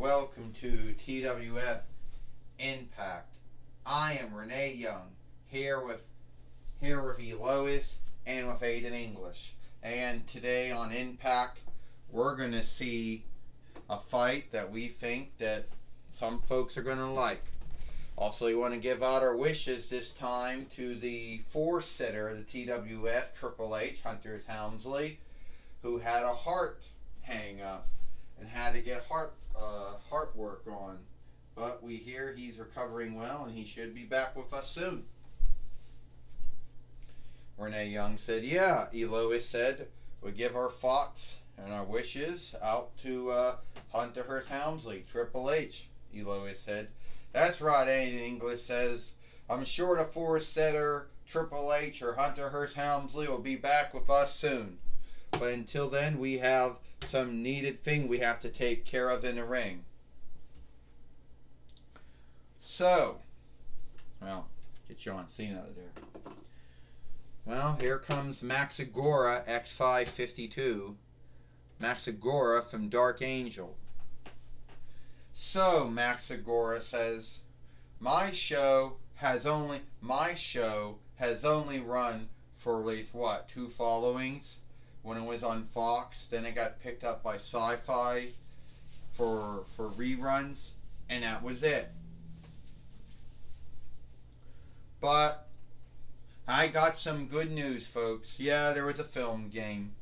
welcome to TWF Impact. I am Renee Young, here with Elois and with Aiden English. And today on Impact, we're going to see a fight that we think that some folks are going to like. Also, we want to give out our wishes this time to the four-sitter of the TWF, Triple H, Hunter Helmsley, who had a heart hang up and had to get heart work on. But we hear he's recovering well and he should be back with us soon. Renee Young said, yeah. Elois said, we give our thoughts and our wishes out to Hunter Hearst Helmsley, Triple H. Elois said, that's right. Aiden English says, I'm sure the four-setter Triple H or Hunter Hearst Helmsley will be back with us soon. But until then, we have some needed thing we have to take care of in the ring. So, well, get John Cena out of there. Well, here comes Max Agora, X552. Max Agora from Dark Angel. So, Max Agora says, my show has only run for at least, what, 2 followings? When it was on Fox, then it got picked up by Sci-Fi for reruns, and that was it. But I got some good news, folks. Yeah, there was a film game.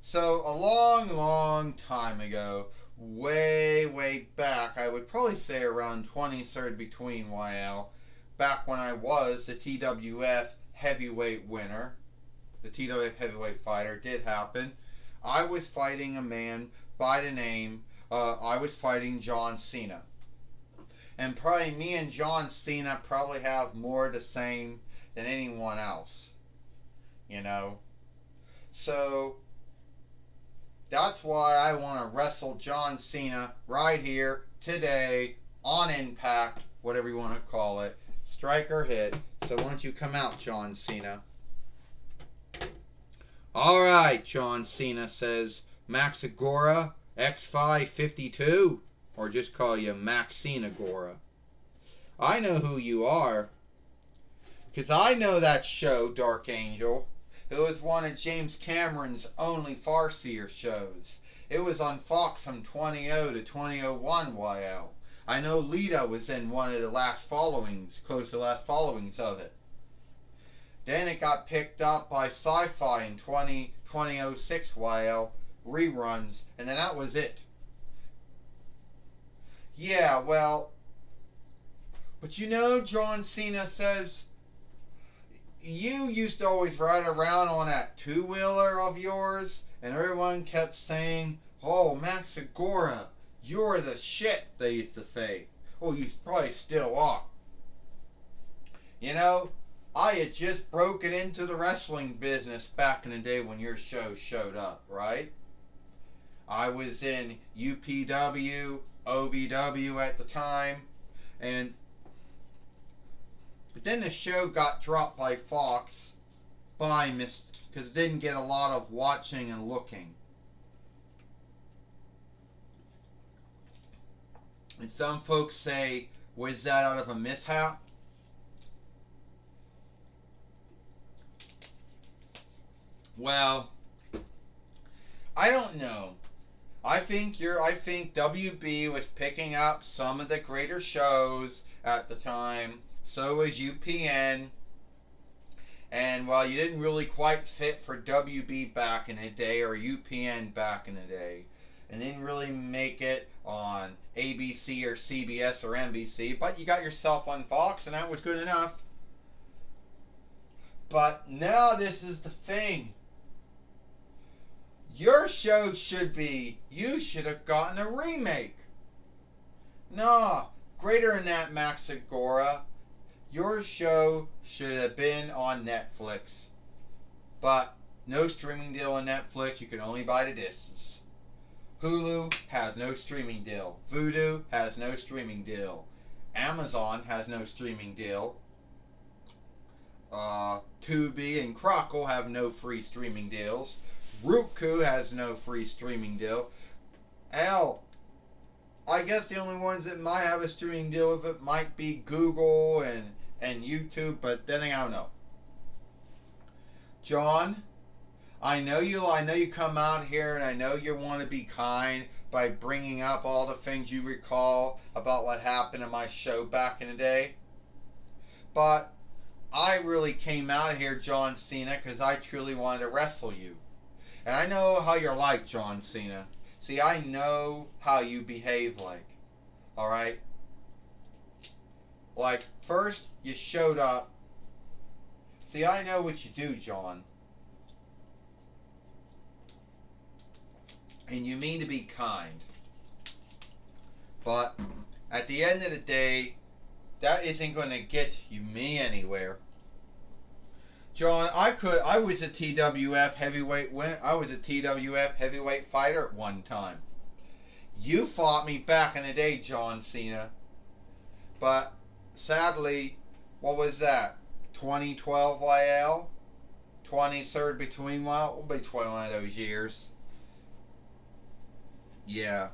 So a long time ago, way back, I would probably say around 23rd between YL, back when I was the TWF heavyweight winner, the TWF heavyweight fighter, did happen. I was fighting a man by the name, I was fighting John Cena. And probably me and John Cena probably have more the same than anyone else. You know? So, that's why I want to wrestle John Cena right here, today, on Impact, whatever you want to call it. Strike or hit. So why don't you come out, John Cena? Alright, John Cena says, Max Agora, X552, or just call you Maxine Agora. I know who you are, because I know that show, Dark Angel. It was one of James Cameron's only Farseer shows. It was on Fox from 2000 to 2001 YL. I know Lita was in one of the last followings, close to the last followings of it. Then it got picked up by Sci-Fi in 2006 YL reruns, and then that was it. Yeah, well, but you know, John Cena says, you used to always ride around on that two-wheeler of yours, and everyone kept saying, oh, Max Agora, you're the shit, they used to say. Oh, you probably still are. You know, I had just broken into the wrestling business back in the day when your show showed up, right? I was in UPW, OVW at the time, but then the show got dropped by Fox because it didn't get a lot of watching and looking. And some folks say, was that out of a mishap? Well, I don't know. I think WB was picking up some of the greater shows at the time. So was UPN. And while you didn't really quite fit for WB back in the day or UPN back in the day, and didn't really make it on ABC or CBS or NBC, but you got yourself on Fox and that was good enough. But now this is the thing. Your show you should have gotten a remake. Nah, greater than that, Max Agora. Your show should have been on Netflix. But no streaming deal on Netflix, you can only buy the discs. Hulu has no streaming deal. Vudu has no streaming deal. Amazon has no streaming deal. Tubi and Crackle have no free streaming deals. Roku has no free streaming deal. Hell, I guess the only ones that might have a streaming deal with it might be Google and YouTube, but then I don't know. John, I know you come out here and I know you want to be kind by bringing up all the things you recall about what happened in my show back in the day. But I really came out here, John Cena, because I truly wanted to wrestle you. And I know how you're like, John Cena. See, I know how you behave like. Alright? Like, first, you showed up. See, I know what you do, John. And you mean to be kind. But at the end of the day, that isn't going to get me anywhere. John, I was a TWF heavyweight fighter at one time. You fought me back in the day, John Cena. But sadly, what was that? 2012 YL? 23rd between one of those years. Yeah.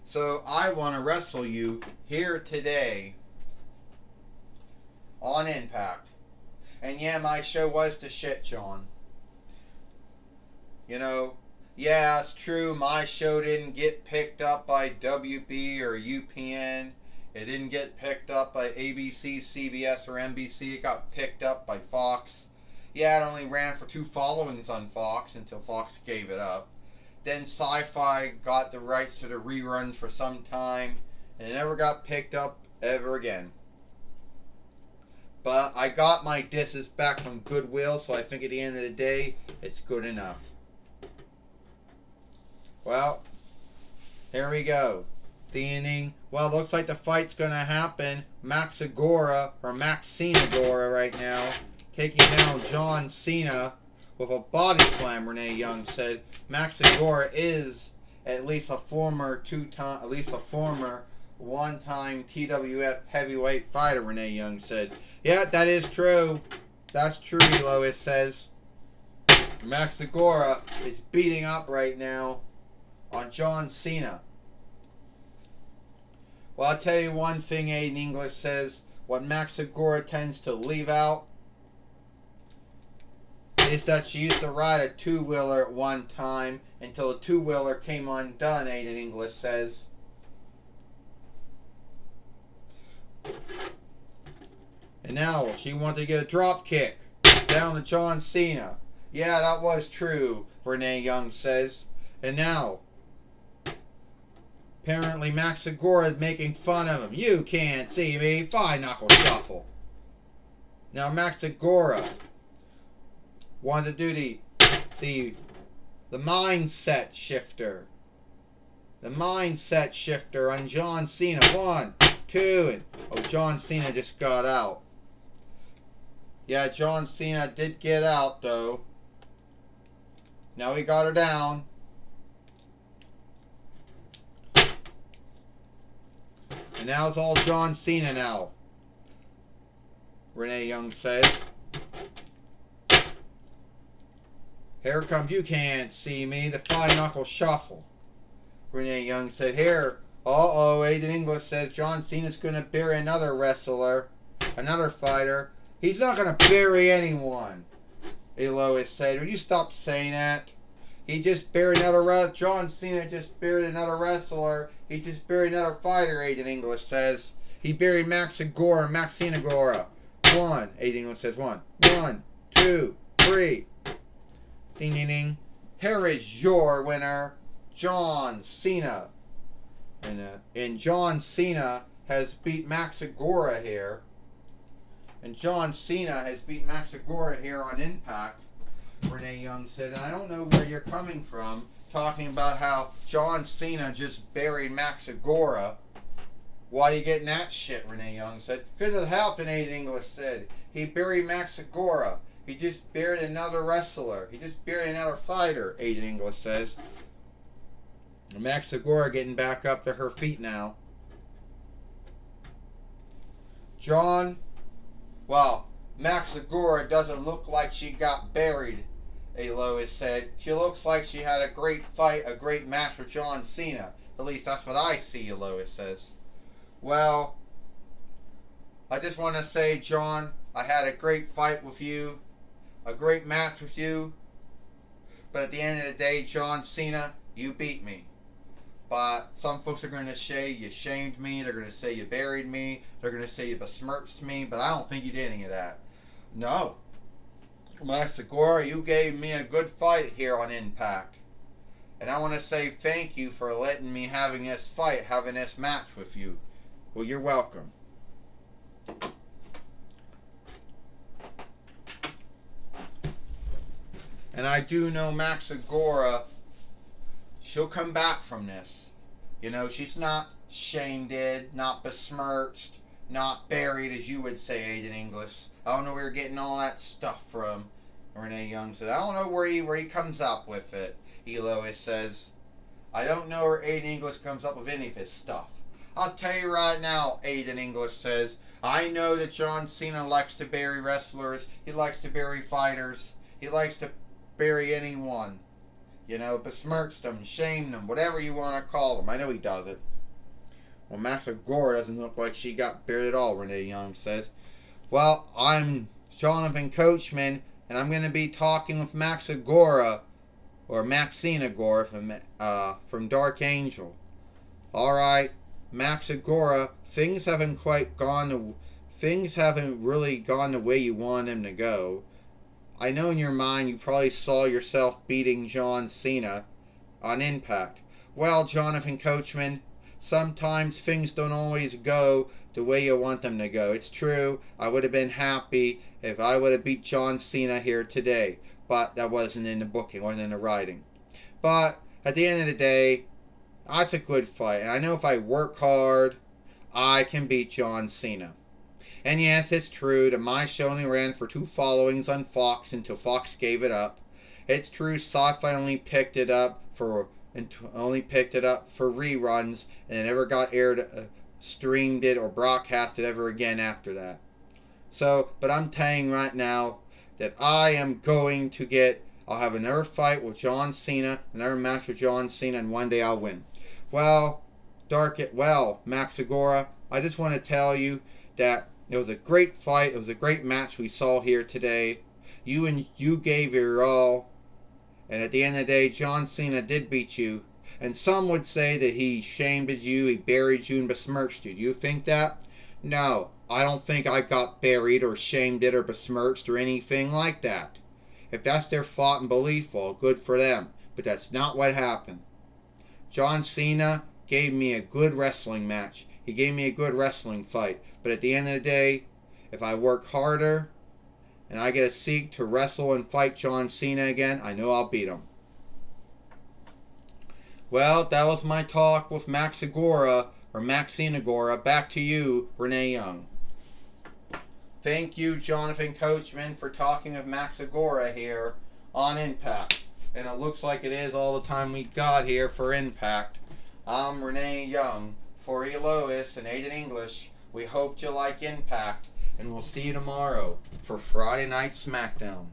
So I want to wrestle you here today on Impact. And yeah, my show was the shit, John. You know, yeah, it's true, my show didn't get picked up by WB or UPN. It didn't get picked up by ABC, CBS, or NBC. It got picked up by Fox. Yeah, it only ran for 2 followings on Fox until Fox gave it up. Then Sci-Fi got the rights to the reruns for some time, and it never got picked up ever again. But I got my disses back from Goodwill, so I think at the end of the day, it's good enough. Well, here we go. The inning. Well, looks like the fight's going to happen. Max Agora right now, taking down John Cena with a body slam, Renee Young said. Max Agora is at least a former one-time TWF heavyweight fighter, Renee Young said. Yeah, that is true. That's true, Lois says. Max Agora is beating up right now on John Cena. Well, I'll tell you one thing, Aiden English says. What Max Agora tends to leave out is that she used to ride a 2-wheeler at one time until the 2-wheeler came undone, Aiden English says. And now she wants to get a drop kick down to John Cena. Yeah, that was true, Renee Young says. And now, apparently Max Agora is making fun of him. You can't see me. Fine knuckle shuffle. Now Max Agora wanted to do the mindset shifter. The mindset shifter on John Cena. 1, 2, and John Cena just got out. Yeah, John Cena did get out though. Now he got her down. And now it's all John Cena now, Renee Young says. Here comes You Can't See Me, the fine knuckle shuffle. Renee Young said, here. Uh-oh, Aiden English says John Cena's going to bury another wrestler, another fighter. He's not going to bury anyone, Lois said. Will you stop saying that? He just buried another John Cena just buried another wrestler. He just buried another fighter, Aiden English says. He buried Maxine Agora. 1, Aiden English says 1. 1, 2, 3. Ding, ding, ding. Here is your winner, John Cena. And John Cena has beat Max Agora here. And John Cena has beat Max Agora here on Impact, Renee Young said. And I don't know where you're coming from, talking about how John Cena just buried Max Agora. Why are you getting that shit, Renee Young said? Because it happened, Aiden English said. He buried Max Agora. He just buried another wrestler. He just buried another fighter, Aiden English says. And Max Agora getting back up to her feet now. Max Agora doesn't look like she got buried, A. Lois said. She looks like she had a great fight, a great match with John Cena. At least that's what I see, Lois says. Well, I just want to say, John, I had a great fight with you, a great match with you, but at the end of the day, John Cena, you beat me. But some folks are going to say you shamed me, they're going to say you buried me, they're going to say you besmirched me, but I don't think you did any of that. No. Max Segura, you gave me a good fight here on Impact. And I want to say thank you for letting me having this fight, having this match with you. Well, you're welcome. And I do know Max Segura, she'll come back from this. You know, she's not shamed, not besmirched, not buried, as you would say, Aiden English. I don't know where you're getting all that stuff from, Renee Young said. I don't know where he comes up with it, Elois says. I don't know where Aiden English comes up with any of his stuff. I'll tell you right now, Aiden English says, I know that John Cena likes to bury wrestlers. He likes to bury fighters. He likes to bury anyone. You know, besmirch them, shame them, whatever you want to call them. I know he does it. Well, Max Segura doesn't look like she got buried at all, Renee Young says. Well, I'm Jonathan Coachman, and I'm going to be talking with Max Segura, or Maxine Agora from Dark Angel. Alright, Max Segura, things haven't really gone the way you want them to go. I know in your mind you probably saw yourself beating John Cena on Impact. Well, Jonathan Coachman, sometimes things don't always go the way you want them to go. It's true, I would have been happy if I would have beat John Cena here today. But that wasn't in the booking, wasn't in the writing. But at the end of the day, that's a good fight. And I know if I work hard, I can beat John Cena. And yes, it's true that my show only ran for 2 followings on Fox until Fox gave it up. It's true, Sci-Fi only picked it up for reruns and it never got aired, streamed it, or broadcasted ever again after that. So, but I'm telling you right now that I am going to I'll have another fight with John Cena, another match with John Cena, and one day I'll win. Well, Max Segura, I just want to tell you that it was a great fight. It was a great match we saw here today. You gave your all. And at the end of the day, John Cena did beat you. And some would say that he shamed you, he buried you, and besmirched you. Do you think that? No, I don't think I got buried or shamed or besmirched or anything like that. If that's their thought and belief, well, good for them. But that's not what happened. John Cena gave me a good wrestling match. He gave me a good wrestling fight. But at the end of the day, if I work harder and I get a seek to wrestle and fight John Cena again, I know I'll beat him. Well, that was my talk with Max Segura, or Maxine Agora. Back to you, Renee Young. Thank you, Jonathan Coachman, for talking with Max Agora here on Impact. And it looks like it is all the time we got here for Impact. I'm Renee Young. For Elois and Aiden English, we hope you like Impact, and we'll see you tomorrow for Friday Night SmackDown.